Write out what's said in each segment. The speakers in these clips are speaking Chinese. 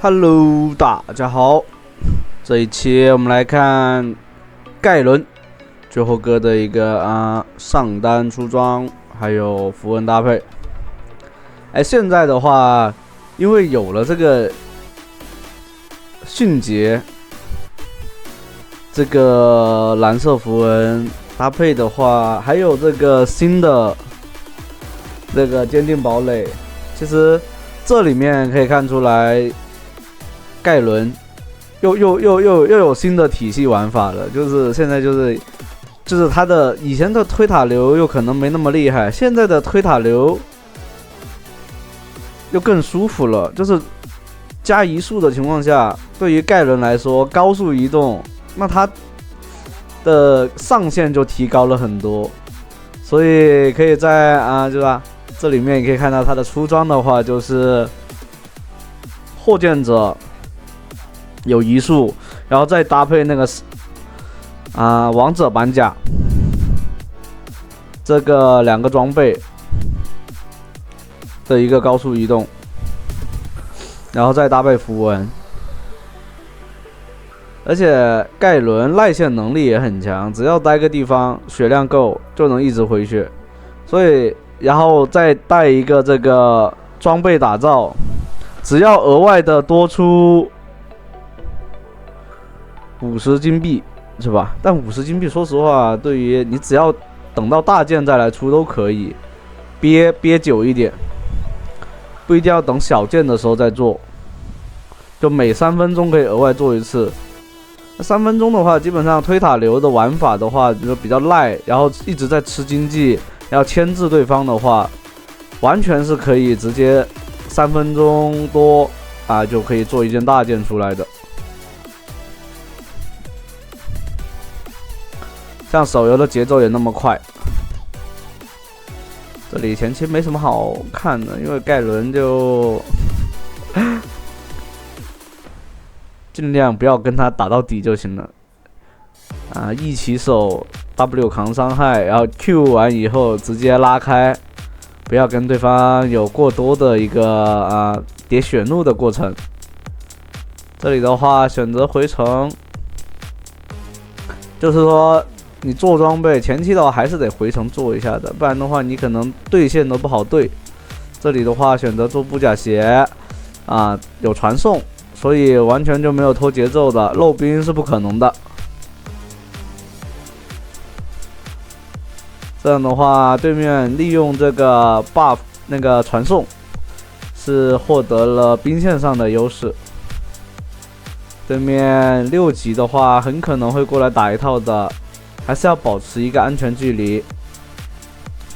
Hello， 大家好，这一期我们来看盖伦最后哥的一个上单出装，还有符文搭配。现在的话，因为有了这个迅捷这个蓝色符文搭配的话，还有这个新的这个坚定堡垒，其实这里面可以看出来。盖伦又有新的体系玩法了，就是现在就是他的以前的推塔流又可能没那么厉害，现在的推塔流又更舒服了，就是加移速的情况下，对于盖伦来说，高速移动，那他的上限就提高了很多，所以可以在对吧？这里面也可以看到他的出装的话，就是霍建者。有移速，然后再搭配那个王者板甲，这个两个装备的一个高速移动，然后再搭配符文，而且盖伦赖线能力也很强，只要待个地方血量够就能一直回血，所以然后再带一个这个装备打造，只要额外的多出50金币是吧？但50金币说实话，对于你只要等到大件再来出都可以，憋久一点，不一定要等小件的时候再做，就每3分钟可以额外做一次。3分钟的话，基本上推塔流的玩法的话就比较赖，然后一直在吃经济，要牵制对方的话，完全是可以直接3分钟多就可以做一件大件出来的。像手游的节奏也那么快，这里前期没什么好看的，因为盖伦就尽量不要跟他打到底就行了。一起手 W 扛伤害，然后 Q 完以后直接拉开，不要跟对方有过多的一个叠血怒的过程。这里的话选择回城，就是说。你做装备前期的话还是得回城做一下的，不然的话你可能对线都不好对。这里的话选择做布甲鞋有传送，所以完全就没有拖节奏的，漏兵是不可能的。这样的话对面利用这个 buff 那个传送是获得了兵线上的优势。对面6级的话很可能会过来打一套的，还是要保持一个安全距离。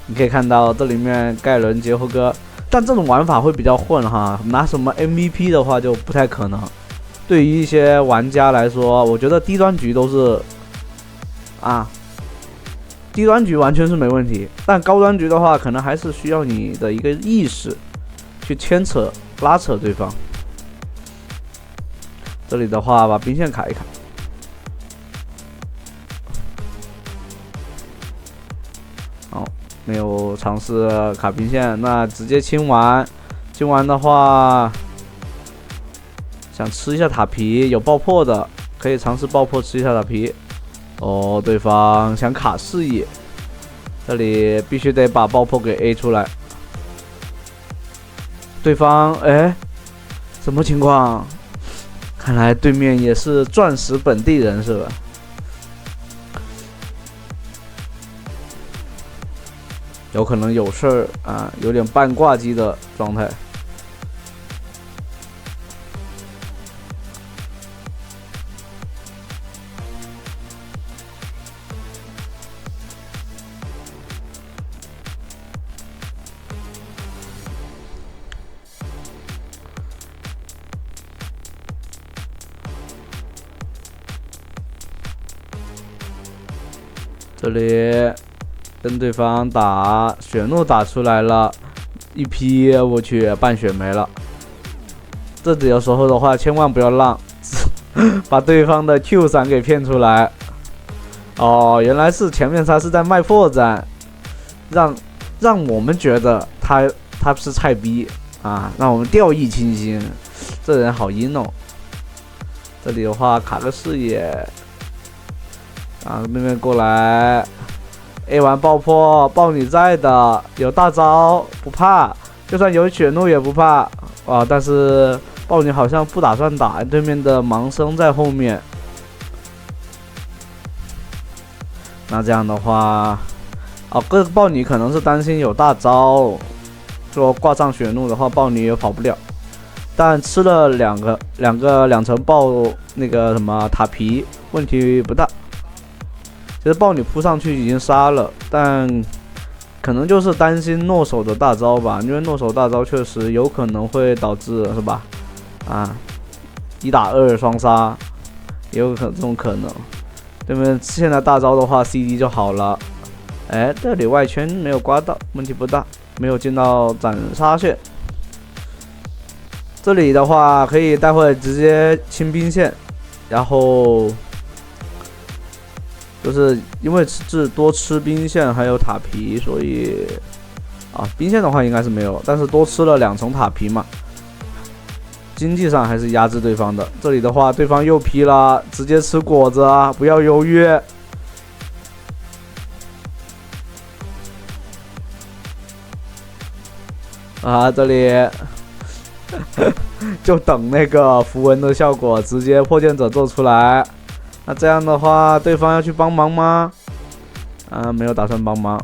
你可以看到这里面盖伦杰霍哥，但这种玩法会比较混哈，拿什么 MVP 的话就不太可能。对于一些玩家来说，我觉得低端局都是低端局完全是没问题，但高端局的话可能还是需要你的一个意识去牵扯拉扯对方。这里的话把兵线卡一卡，没有尝试卡兵线，那直接清完的话，想吃一下塔皮，有爆破的可以尝试爆破吃一下塔皮。对方想卡视野，这里必须得把爆破给 A 出来。对方什么情况？看来对面也是钻石本地人是吧？有可能有事儿有点半挂机的状态。这里跟对方打血怒打出来了，一批我去半血没了。这里有时候的话千万不要让把对方的 Q 闪给骗出来。原来是前面他是在卖破绽，让我们觉得他是菜逼让我们掉以轻心。这人好阴哦。这里的话卡个视野，妹妹过来 ，A 完爆破，爆你在的，有大招不怕，就算有血怒也不怕啊。但是豹女好像不打算打，对面的盲僧在后面。那这样的话，个豹女可能是担心有大招，说挂上血怒的话，豹女也跑不了。但吃了两层爆那个什么塔皮，问题不大。其实豹女扑上去已经杀了，但可能就是担心诺手的大招吧，因为诺手大招确实有可能会导致是吧？1打2双杀，也有这种可能。对面现在大招的话 ，CD 就好了。哎，这里外圈没有刮到，问题不大，没有进到斩杀线。这里的话可以待会直接清兵线，然后就是因为多吃兵线还有塔皮，所以兵线的话应该是没有，但是多吃了2层塔皮嘛，经济上还是压制对方的。这里的话对方又劈了，直接吃果子啊，不要犹豫。这里就等那个符文的效果，直接破剑者做出来。那这样的话，对方要去帮忙吗？没有打算帮忙。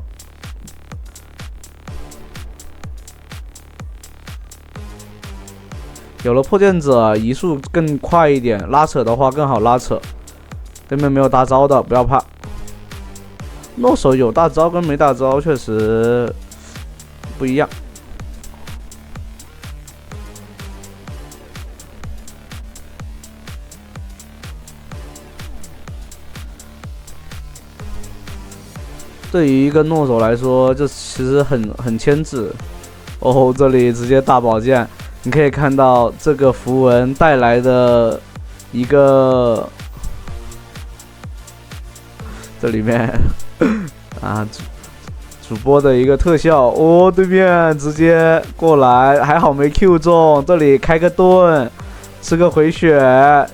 有了破剑者，移速更快一点，拉扯的话更好拉扯。对面没有大招的，不要怕。诺手有大招跟没大招确实不一样。对于一个诺手来说，这其实很牵制。这里直接大宝剑，你可以看到这个符文带来的一个，这里面主播的一个特效对面直接过来，还好没 Q 中，这里开个盾，吃个回血，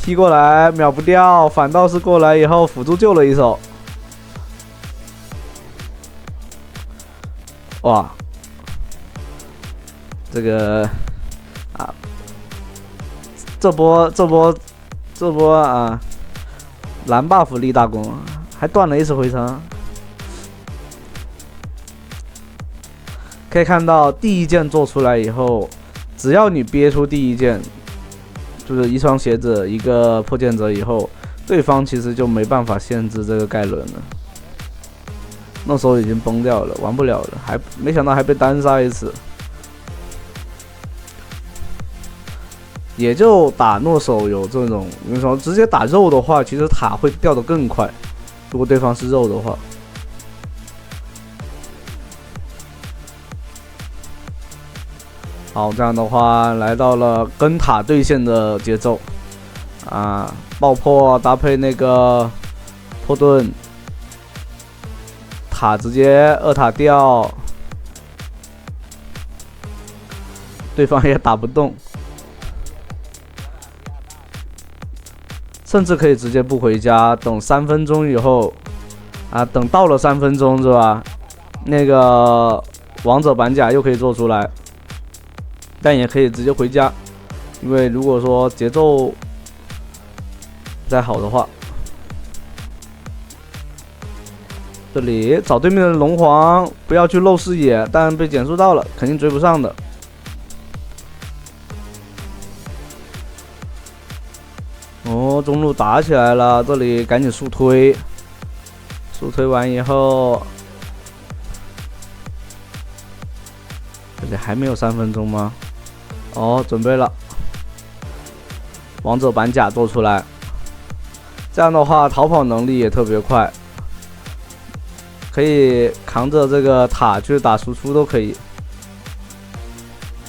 踢过来秒不掉，反倒是过来以后辅助救了一手。哇，这个这波蓝 buff 立大功，还断了一次回城。可以看到第一剑做出来以后，只要你憋出第一剑，就是一双鞋子一个破剑者以后，对方其实就没办法限制这个盖伦了。那时候已经崩掉了，玩不了了，还没想到还被单杀一次。也就打诺手有这种，你说直接打肉的话，其实塔会掉得更快。如果对方是肉的话，好，这样的话来到了跟塔对线的节奏爆破搭配那个破盾。塔直接2塔掉，对方也打不动，甚至可以直接不回家，等3分钟以后等到了3分钟是吧？那个王者板甲又可以做出来，但也可以直接回家，因为如果说节奏不太好的话。这里找对面的龙皇，不要去漏视野，但被减速到了，肯定追不上的。中路打起来了，这里赶紧速推，速推完以后，这里还没有3分钟吗？准备了，王者板甲做出来，这样的话逃跑能力也特别快。可以扛着这个塔去打输出都可以，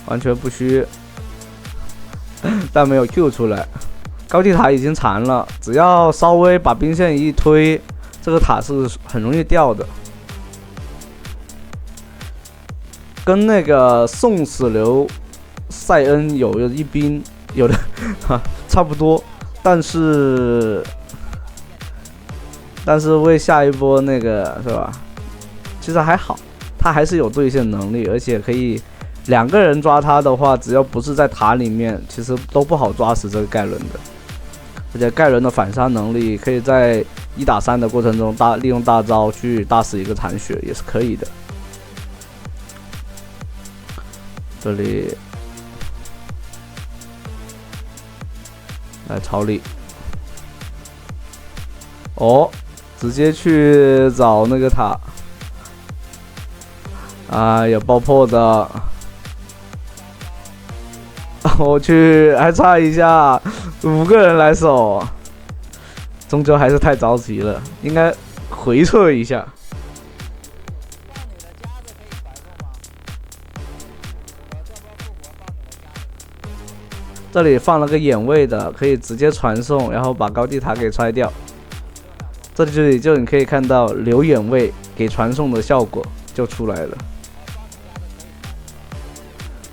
完全不虚，但没有 Q 出来。高地塔已经残了，只要稍微把兵线一推，这个塔是很容易掉的。跟那个送死流塞恩有一兵，有的差不多，但是为下一波那个是吧？其实还好，他还是有对线能力，而且可以2个人抓他的话，只要不是在塔里面，其实都不好抓死这个盖伦的。而且盖伦的反杀能力可以在1打3的过程中利用大招去打死一个残血，也是可以的。这里来超力，哦，直接去找那个塔，啊，有爆破的，我去，还差一下，5个人来守，终究还是太着急了，应该回撤一下。这里放了个眼位的，可以直接传送，然后把高地塔给拆掉。这里就你可以看到留眼位给传送的效果就出来了。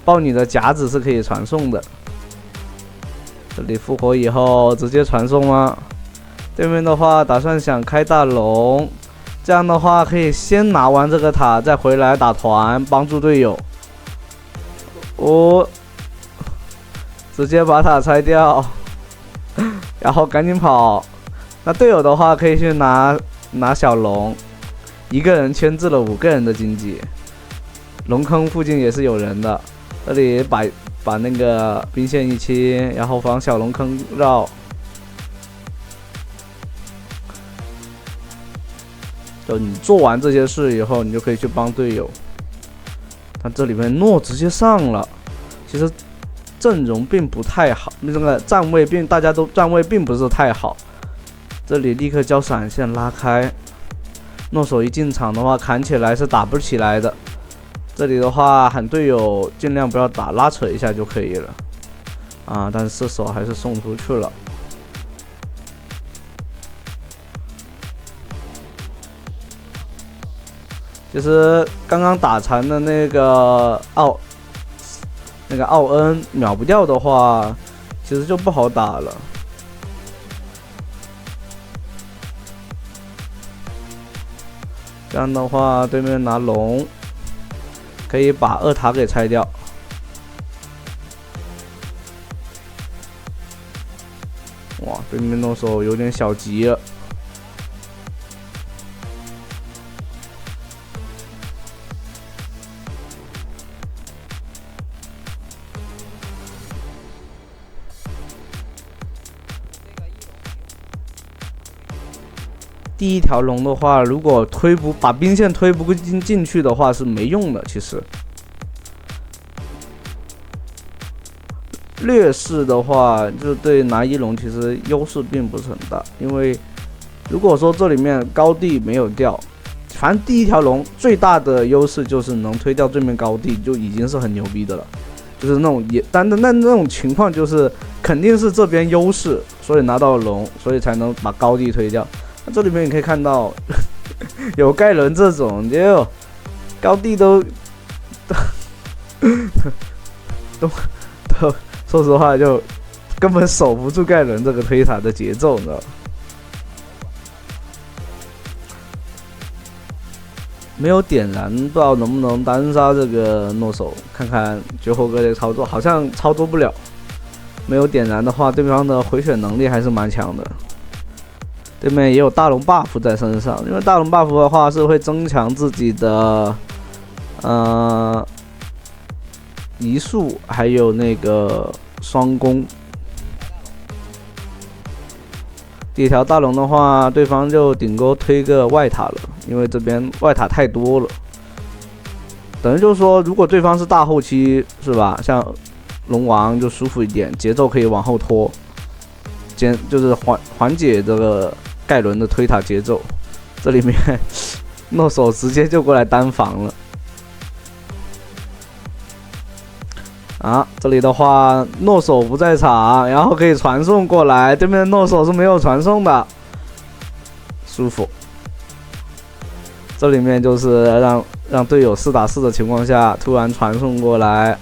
爆你的夹子是可以传送的。这里复活以后直接传送吗？对面的话打算想开大龙，这样的话可以先拿完这个塔，再回来打团帮助队友。直接把塔拆掉，然后赶紧跑。那队友的话可以去拿小龙，一个人牵制了5个人的经济。龙坑附近也是有人的，这里把那个兵线一清，然后防小龙坑绕。就你做完这些事以后，你就可以去帮队友。但这里面诺直接上了，其实阵容并不太好，那个大家都站位并不是太好。这里立刻交闪现拉开，诺手一进场的话砍起来是打不起来的。这里的话喊队友尽量不要打，拉扯一下就可以了啊！但是射手还是送出去了。其实刚刚打残的那个奥恩秒不掉的话，其实就不好打了。这样的话，对面拿龙可以把2塔给拆掉。哇，对面诺手有点小急了。第一条龙的话，如果把兵线推不进去的话是没用的。其实劣势的话，就是对拿1龙其实优势并不是很大，因为如果说这里面高地没有掉，反正第一条龙最大的优势就是能推掉对面高地，就已经是很牛逼的了。就是那种那种情况，就是肯定是这边优势，所以拿到龙，所以才能把高地推掉。那这里面你可以看到，有盖伦这种，就高地都说实话就根本守不住盖伦这个推塔的节奏，你知道吗？没有点燃，不知道能不能单杀这个诺手，看看绝活哥的操作，好像操作不了。没有点燃的话，对方的回血能力还是蛮强的。对面也有大龙 buff 在身上，因为大龙 buff 的话是会增强自己的移速，还有那个双攻。第一条大龙的话，对方就顶多推个外塔了，因为这边外塔太多了。等于就是说，如果对方是大后期，是吧？像龙王就舒服一点，节奏可以往后拖，就是缓解这个盖伦的推塔节奏。这里面诺手直接就过来单防了。啊，这里的话诺手不在场，然后可以传送过来，对面的诺手是没有传送的，舒服。这里面就是让队友4打4的情况下突然传送过来，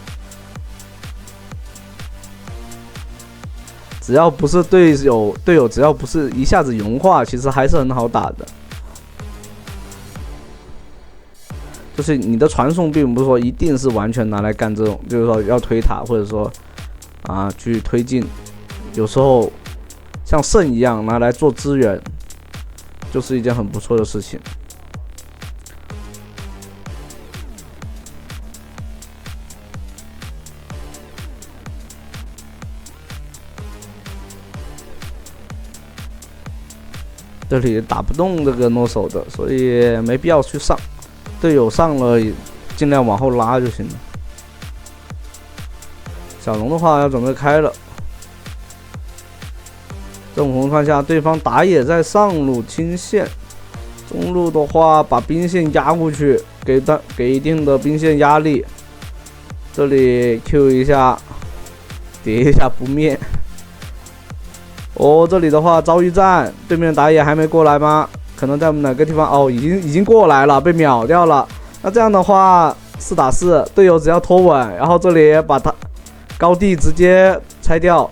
只要不是队友只要不是一下子融化，其实还是很好打的。就是你的传送并不是说一定是完全拿来干这种，就是说要推塔或者说去推进，有时候像圣一样拿来做支援，就是一件很不错的事情。这里打不动这个诺手的，所以没必要去上。队友上了，尽量往后拉就行了。小龙的话要准备开了。这种情况下，对方打野在上路清线，中路的话把兵线压过去，给一定的兵线压力。这里 Q 一下，叠一下不灭。哦，这里的话遭遇战，对面打野还没过来吗？可能在我们哪个地方？哦，已经过来了，被秒掉了。那这样的话，4打4，队友只要拖稳，然后这里把他高地直接拆掉。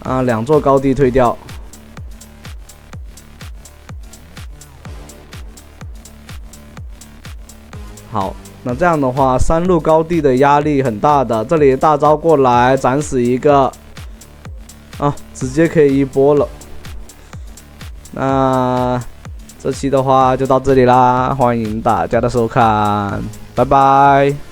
2座高地推掉。好，那这样的话，3路高地的压力很大的。这里大招过来，斩死一个。直接可以一波了。那这期的话就到这里啦，欢迎大家的收看，拜拜。